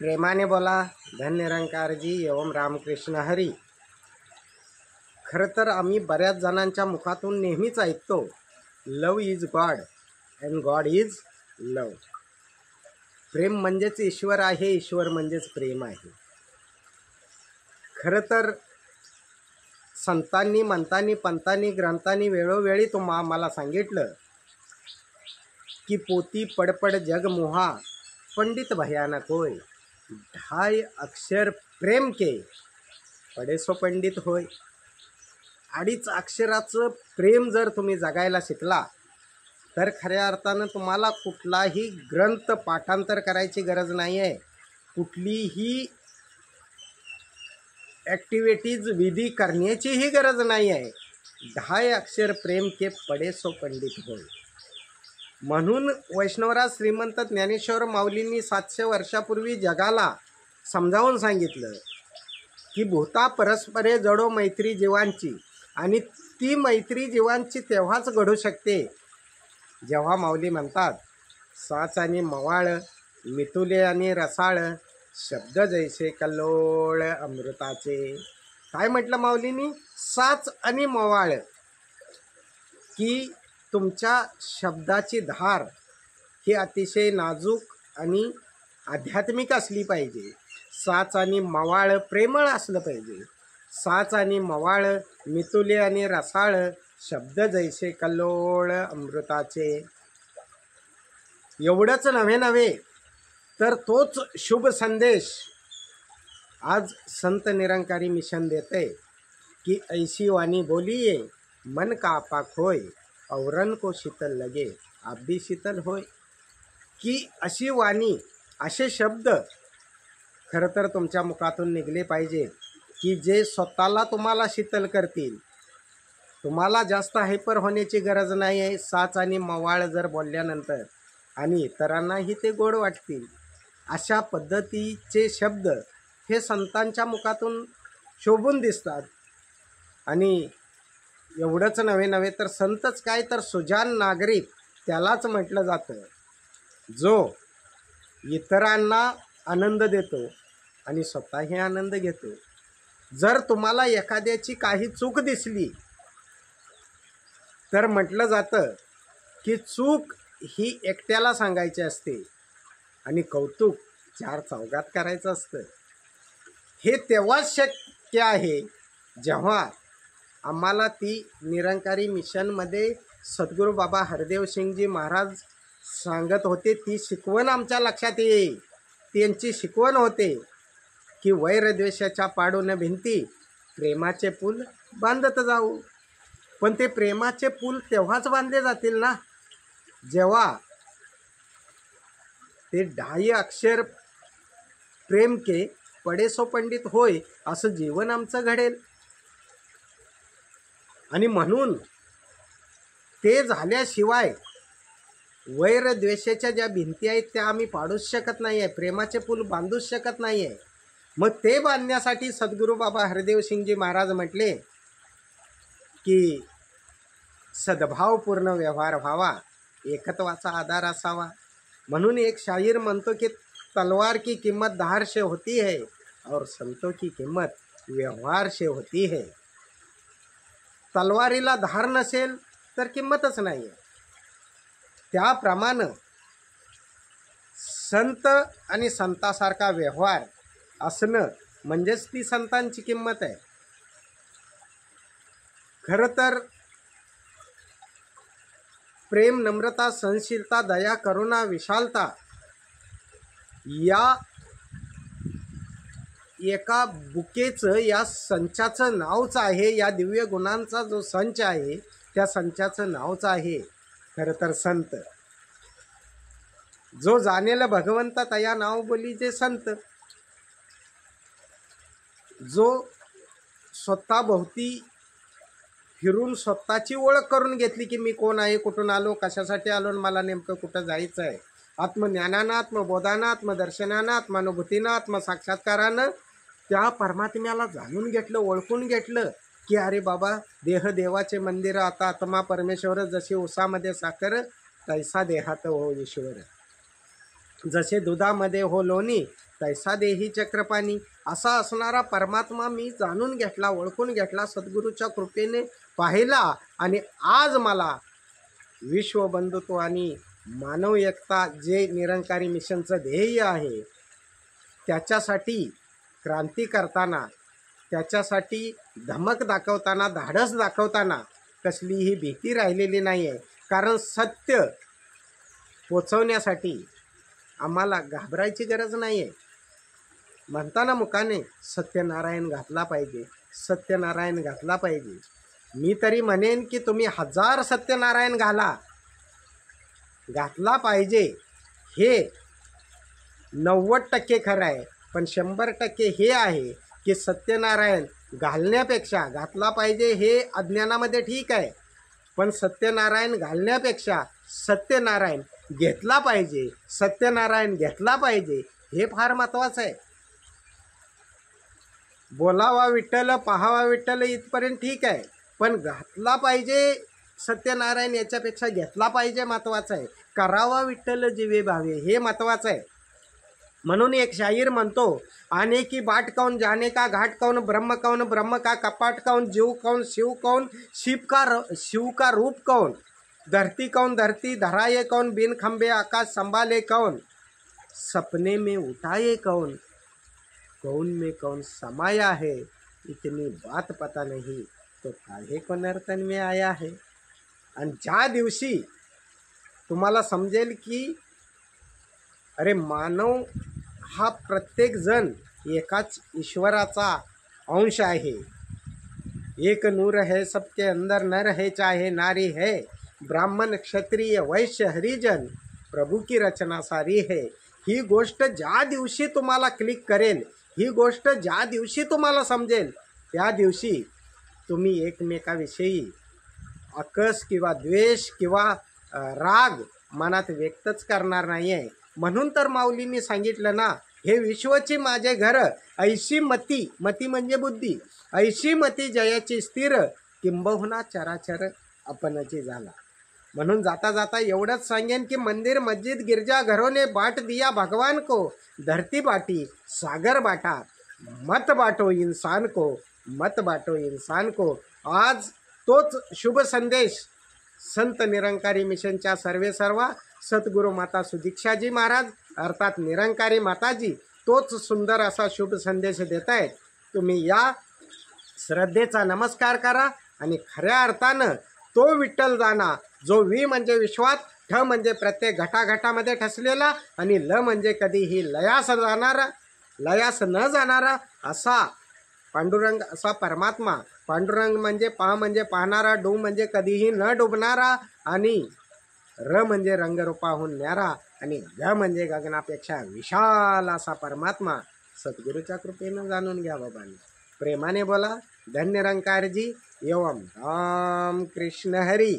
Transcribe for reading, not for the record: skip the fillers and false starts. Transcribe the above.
प्रेमाने बोला धन निरंकारजी एवं रामकृष्ण हरी। खरं तर आम्ही बऱ्याच जणांच्या मुखातून नेहमीच ऐकतो, love is God and God is love. प्रेम म्हणजेच ईश्वर आहे, ईश्वर म्हणजेच प्रेम आहे। खरं तर संतांनी, मंतांनी, पंतांनी, ग्रंथांनी वेळोवेळी मला सांगितलं की पोती पडपड जग मोहा पंडित भयानक होय, ढाई अक्षर प्रेम के पडे सो पंडित होय। अडीच अक्षराचं प्रेम जर तुम्ही जगायला शिकला तर खऱ्या अर्थानं तुम्हाला कुठलाही ग्रंथ पाठांतर करायची गरज नाही आहे, कुठलीही ॲक्टिव्हिटीज विधी करण्याचीही गरज नाही आहे। ढाई अक्षर प्रेम के पडे सो पंडित होय। म्हणून वैष्णवराज श्रीमंत ज्ञानेश्वर माऊलींनी 700 वर्षापूर्वी जगाला समजावून सांगितलं की भूता परस्परे जडो मैत्री जीवांची, आणि ती मैत्री जीवांची तेव्हाच घडू शकते जेव्हा माऊली म्हणतात, साच आणि मवाळ मितुले आणि रसाळ शब्द जैसे कल्लोळ अमृताचे। काय म्हटलं माऊलींनी? साच आणि मवाळ, की तुमच्या शब्दाची धार ही अतिशय नाजूक आणि आध्यात्मिक असली पाहिजे। साच आणि मवाळ प्रेमळ असलं पाहिजे। साच आणि मवाळ मितुले आणि रसाळ शब्द जैसे कल्लोळ अमृताचे। एवढंच नव्हे तर तोच शुभ संदेश आज संत निरंकारी मिशन देते की ऐसी वाणी बोलिए मन का आपाक होय, औरन को शीतल लगे आप भी शीतल होय। की अशी वाणी, असे शब्द खरं तर तुमच्या मुखातून निघले पाहिजे की जे स्वतःला तुम्हाला शीतल करतील। तुम्हाला जास्त हायपर होण्याची गरज नाही आहे साच आणि मवाळ जर बोलल्यानंतर, आणि इतरांनाही ते गोड वाटतील। अशा पद्धतीचे शब्द हे संतांच्या मुखातून शोभून दिसतात। आणि एवढंच नव्हे तर संतच काय तर सुजाण नागरिक त्यालाच म्हटलं जातं जो इतरांना आनंद देतो आणि स्वतःही आनंद घेतो। जर तुम्हाला एखाद्याची काही चूक दिसली तर म्हटलं जातं की चूक ही एकट्याला सांगायची असते आणि कौतुक 4 चौघात करायचं असतं। हे तेव्हाच शक्य आहे जेव्हा आम्हाला ती निरंकारी मिशनमध्ये सद्गुरू बाबा हरदेव सिंगजी महाराज सांगत होते, ती शिकवण आमच्या लक्षात येईल। त्यांची शिकवण होते की वैरद्वेषाच्या पाडून भिंती प्रेमाचे पूल बांधत जाऊ। पण ते प्रेमाचे पूल तेव्हाच बांधले जातील ना जेव्हा ते ढाई अक्षर प्रेम के पडे सो पंडित होय असं जीवन आमचं घडेल। आणि म्हणून ते झाल्याशिवाय वैर द्वेषाच्या ज्या भिंती आहेत त्या आम्ही पाडूच शकत नाही आहे, प्रेमाचे पूल बांधूच शकत नाही आहे। मग ते बांधण्यासाठी सद्गुरू बाबा हरदेव सिंगजी महाराज म्हटले की सद्भावपूर्ण व्यवहार व्हावा, एकत्वाचा आधार असावा। म्हणून एक शाहीर म्हणतो की तलवार की किंमत धार से होती है और संतों की किंमत व्यवहार से होती है। तलवारीला धार नसेल तर किंमतच नाही आहे। त्याप्रमाणे संत आणि संतासारखा व्यवहार असणं म्हणजेच ती संतांची किंमत आहे। खरं तर प्रेम, नम्रता, सहनशीलता, दया, करुणा, विशालता या एका बुकेचं, या संचाचं नावच आहे, या दिव्य गुणांचा जो संच आहे त्या संचाचं नावच आहे खरं तर संत। जो जानेल भगवंत तया नाव बोली जे संत। जो स्वतःभोवती फिरून स्वतःची ओळख करून घेतली की मी कोण आहे, कुठून आलो, कशासाठी आलो, मला नेमकं कुठं जायचं आहे। आत्मज्ञानानं, आत्मबोधानं, आत्मदर्शनानं, आत्मानुभूतीनं, आत्मसाक्षात्कारानं त्या परमात्म्याला जाणून घेतलं, ओळखून घेतलं की अरे बाबा देह देवाचे मंदिर, आता आत्मा परमेश्वर जशी उसामध्ये साखर तैसा देहात हो ईश्वर। जसे दुधामध्ये हो लोणी तैसा देही चक्रपाणी, असा असणारा परमात्मा मी जाणून घेतला, ओळखून घेतला, सद्गुरूच्या कृपेने पाहिला. आणि आज मला विश्वबंधुत्व आणि मानव एकता जे निरंकारी मिशनचं ध्येय आहे, त्याच्यासाठी क्रांती करताना, त्याच्यासाठी धमक दाखवताना, धाडस दाखवताना कसलीही भीती राहिलेली नाही आहे. कारण सत्य पोचवण्यासाठी आम्हाला घाबरायची गरज नाही आहे. म्हणताना मुखाने सत्यनारायण घातला पाहिजे, सत्यनारायण घातला पाहिजे. मी तरी म्हणेन की तुम्ही 1000 सत्यनारायण घातला पाहिजे. हे 90% खरं आहे. पण 100% हे आहे की सत्यनारायण घालण्यापेक्षा घातला पाहिजे हे अज्ञानामध्ये ठीक आहे, पण सत्यनारायण घालण्यापेक्षा सत्यनारायण घेतला पाहिजे, सत्यनारायण घेतला पाहिजे हे फार महत्त्वाचं आहे. बोलावा विठ्ठल पाहावा विठ्ठल इथपर्यंत ठीक आहे, पण घातला पाहिजे सत्यनारायण याच्यापेक्षा घेतला पाहिजे महत्त्वाचं आहे. करावा विठ्ठल जीवे भावे हे महत्त्वाचं आहे. म्हणून एक शाहीर म्हणतो, आने की बाट कौन, जाने का घाट कौन, ब्रह्म कौन, ब्रह्म का कपाट कौन, जीव कौन, शिव कौन, शिव का रूप कौन, धरती कौन, धरती धराए कौन, बिन खंबे आकाश संभाले कौन, सपने में उठाए कौन, कौन में कौन समाया है, इतनी बात पता नहीं तो काहे को नर्तन में आया है. आणि ज्या दिवशी तुम्हाला समजेल की अरे मानव हा प्रत्येक जण एकाच ईश्वराचा अंश आहे, एक नूर है सबके अंदर, नर है चाहे नारी है, ब्राह्मण क्षत्रिय वैश्य हरिजन, प्रभू की रचना सारी है. ही गोष्ट ज्या दिवशी तुम्हाला क्लिक करेल, ही गोष्ट ज्या दिवशी तुम्हाला समजेल, त्या दिवशी तुम्ही एकमेकाविषयी अकस किंवा द्वेष किंवा राग मनात व्यक्तच करणार नाही आहे. म्हणून तर माऊलींनी सांगितलं ना, हे विश्वची माझे घर, ऐशी मती, मती म्हणजे बुद्धी, ऐशी मती जयाची स्थिर, किंबहुना चराचर आपणची झाला. म्हणून जाता जाता एवढंच सांगेन की मंदिर मस्जिद गिरजा घरों ने बाट दिया भगवान को, धरती बाटी सागर बाटा, मत बाटो इंसान को, मत बाटो इंसान को. आज तोच शुभ संदेश संत निरंकारी मिशनच्या सर्वेसर्वा सद्गुरू माता सुदीक्षाजी महाराज अर्थात निरंकारी माताजी तोच सुंदर असा शुभ संदेश देत आहेत. तुम्ही या श्रद्धेचा नमस्कार करा आणि खऱ्या अर्थानं तो विठ्ठल जाणा जो वी म्हणजे विश्वात, ठ म्हणजे प्रत्येक घटाघटामध्ये ठसलेला, आणि ल म्हणजे कधीही लयास न जाणारा असा पांडुरंग, असा परमात्मा. पांडुरंग म्हणजे पा म्हणजे पाहणारा, डू म्हणजे कधीही न डुबणारा, आणि र म्हणजे रंगरूपाहून न्यारा, आणि ग म्हणजे गगनापेक्षा विशाल असा परमात्मा. सद्गुरूच्या कृपेनं जाणून घ्या बाबांनी. प्रेमाने बोला. धन्य निरंकारजी. एवं राम कृष्ण हरी.